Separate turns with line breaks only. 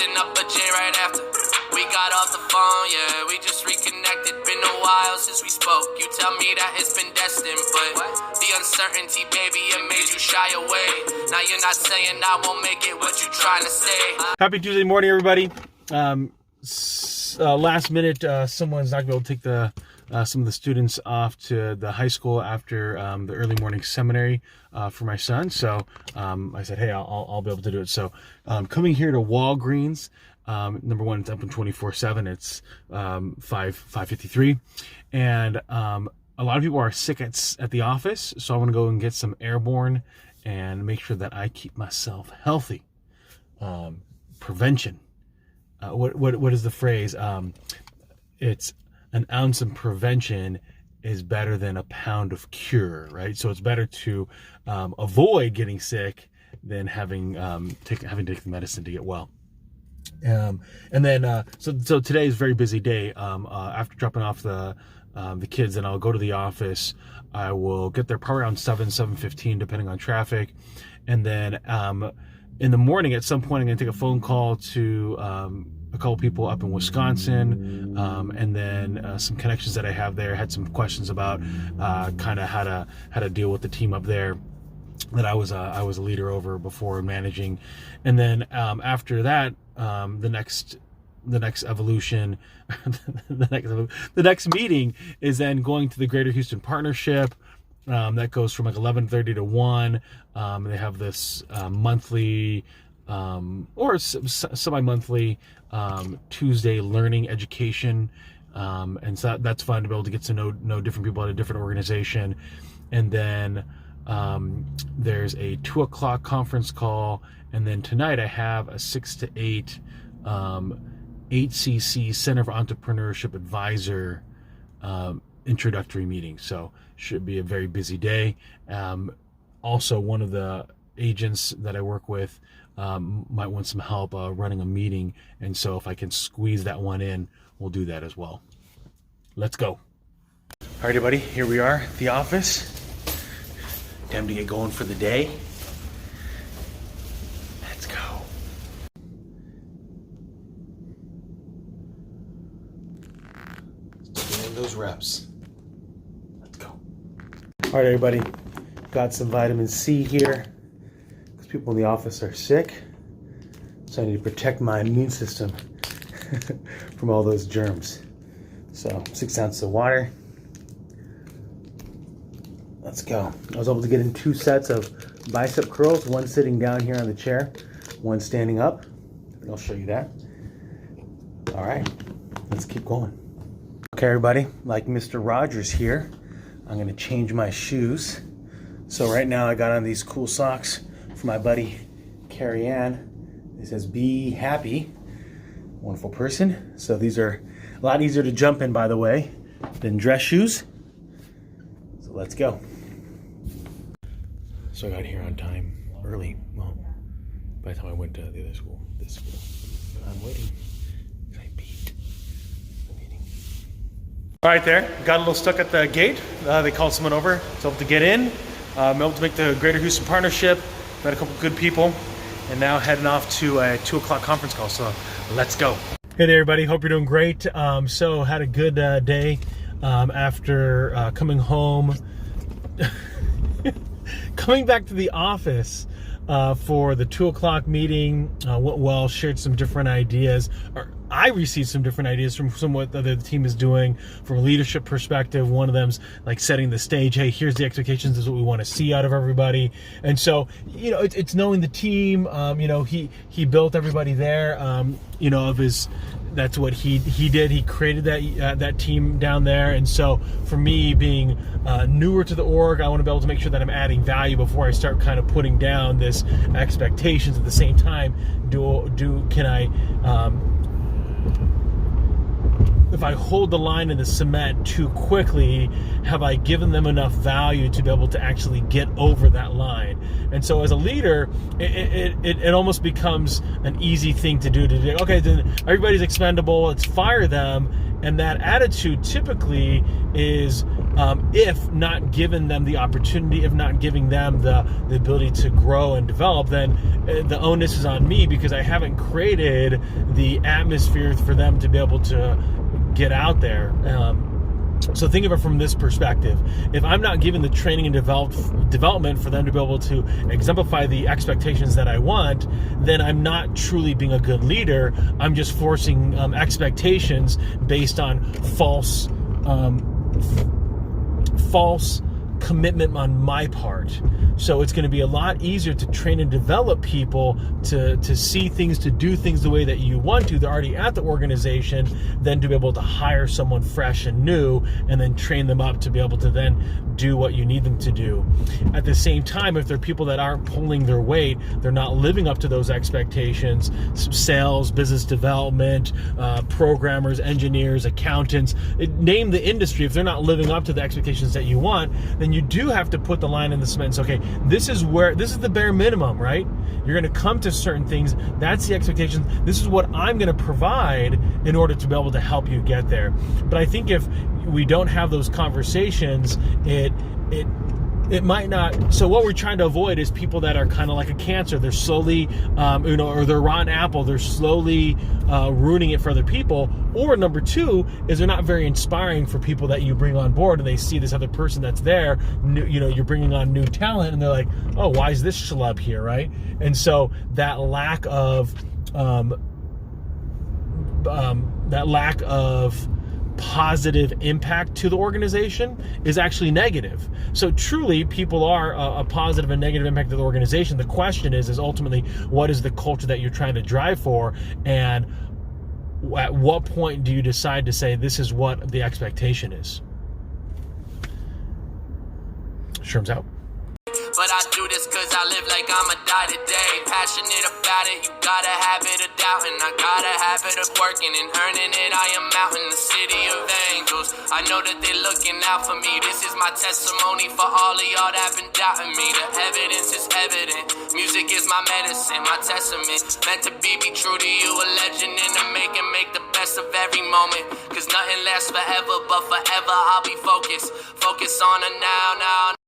hitting up a J right after. We got off the phone, yeah, we just reconnected. Been a while since we spoke. You tell me that it's been destined, but the uncertainty, baby, it made you shy away. Now you're not saying I won't make it. What you trying to say?
Happy Tuesday morning, everybody. Last minute, someone's not going to be able to take some of the students off to the high school after the early morning seminary for my son. So I said, hey, I'll be able to do it. So coming here to Walgreens. Number one, it's open 24/7. It's 5:53, and a lot of people are sick at the office. So I want to go and get some airborne and make sure that I keep myself healthy. Prevention. What is the phrase? It's an ounce of prevention is better than a pound of cure, right? So it's better to avoid getting sick than having to take the medicine to get well. And then so today is a very busy day. After dropping off the kids, and I'll go to the office. I will get there probably around 7:15, depending on traffic, and then in the morning at some point I'm going to take a phone call to a couple people up in Wisconsin, and then some connections that I have there. Had some questions about kind of how to deal with the team up there that I was a leader over before managing, and then after that, the next evolution, the next meeting is then going to the Greater Houston Partnership. That goes from like 11:30 to 1. They have this monthly or semi-monthly Tuesday learning education, and so that's fun to be able to get to know different people at a different organization. And then there's a 2:00 conference call, and then tonight I have a 6 to 8 HCC Center for Entrepreneurship Advisor introductory meeting. So should be a very busy day. Also, one of the agents that I work with might want some help running a meeting, and so if I can squeeze that one in, we'll do that as well. Let's go. All right, everybody, here we are at the office. Time to get going for the day. Let's go. Doing those reps. Let's go. All right, everybody. Got some vitamin C here because people in the office are sick. So I need to protect my immune system from all those germs. So 6 ounces of water. Let's go. I was able to get in 2 sets of bicep curls, one sitting down here on the chair, one standing up. I'll show you that. All right, let's keep going. Okay, everybody, like Mr. Rogers here, I'm gonna change my shoes. So right now I got on these cool socks for my buddy, Carrie Ann. It says, be happy. Wonderful person. So these are a lot easier to jump in, by the way, than dress shoes. So let's go. So I got here on time, early. Well, by the time I went to the other school, this school. I'm waiting. I beat the meeting. All right, there. Got a little stuck at the gate. They called someone over. So able to get in. I'm able to make the Greater Houston Partnership. Met a couple good people, and now heading off to a 2:00 conference call. So let's go. Hey there, everybody. Hope you're doing great. So had a good day after coming home. Coming back to the office for the 2:00 meeting, went well, shared some different ideas. I received some different ideas from what the team is doing from a leadership perspective. One of them's like setting the stage. Hey, here's the expectations. This is what we want to see out of everybody. And so, it's knowing the team. He built everybody there. That's what he did. He created that team down there. And so for me, being newer to the org, I want to be able to make sure that I'm adding value before I start kind of putting down this expectations. At the same time, can I if I hold the line in the cement too quickly, have I given them enough value to be able to actually get over that line? And so as a leader, it almost becomes an easy thing to do. Okay, then everybody's expendable, let's fire them. And that attitude typically is, if not giving them the opportunity, if not giving them the ability to grow and develop, then the onus is on me, because I haven't created the atmosphere for them to be able to get out there. So think of it from this perspective. If I'm not giving the training and development for them to be able to exemplify the expectations that I want, then I'm not truly being a good leader. I'm just forcing expectations based on false commitment on my part. So it's going to be a lot easier to train and develop people to see things, to do things the way that you want to. They're already at the organization, than to be able to hire someone fresh and new and then train them up to be able to then do what you need them to do. At the same time, if they're people that aren't pulling their weight, they're not living up to those expectations, sales, business development, programmers, engineers, accountants, name the industry, if they're not living up to the expectations that you want, then you do have to put the line in the cement and say, okay, this is the bare minimum, right? You're going to come to certain things. That's the expectation. This is what I'm going to provide in order to be able to help you get there. But I think if we don't have those conversations, it might not. So what we're trying to avoid is people that are kind of like a cancer. They're slowly, or they're rotten apple. They're slowly ruining it for other people. Or number two is they're not very inspiring for people that you bring on board, and they see this other person that's there. You're bringing on new talent, and they're like, oh, why is this schlub here, right? And so that lack of positive impact to the organization is actually negative. So truly, people are a positive and negative impact to the organization. The question is ultimately, what is the culture that you're trying to drive for, and at what point do you decide to say this is what the expectation is? Sherm's out.
But I do this cause I live like I'ma die today. Passionate about it, you got a habit of doubting. I got a habit of working and earning it. I am out in the city of angels. I know that they looking out for me. This is my testimony for all of y'all that been doubting me. The evidence is evident. Music is my medicine, my testament. Meant to be true to you, a legend in the making. Make the best of every moment, cause nothing lasts forever, but forever I'll be focused. Focus on the now.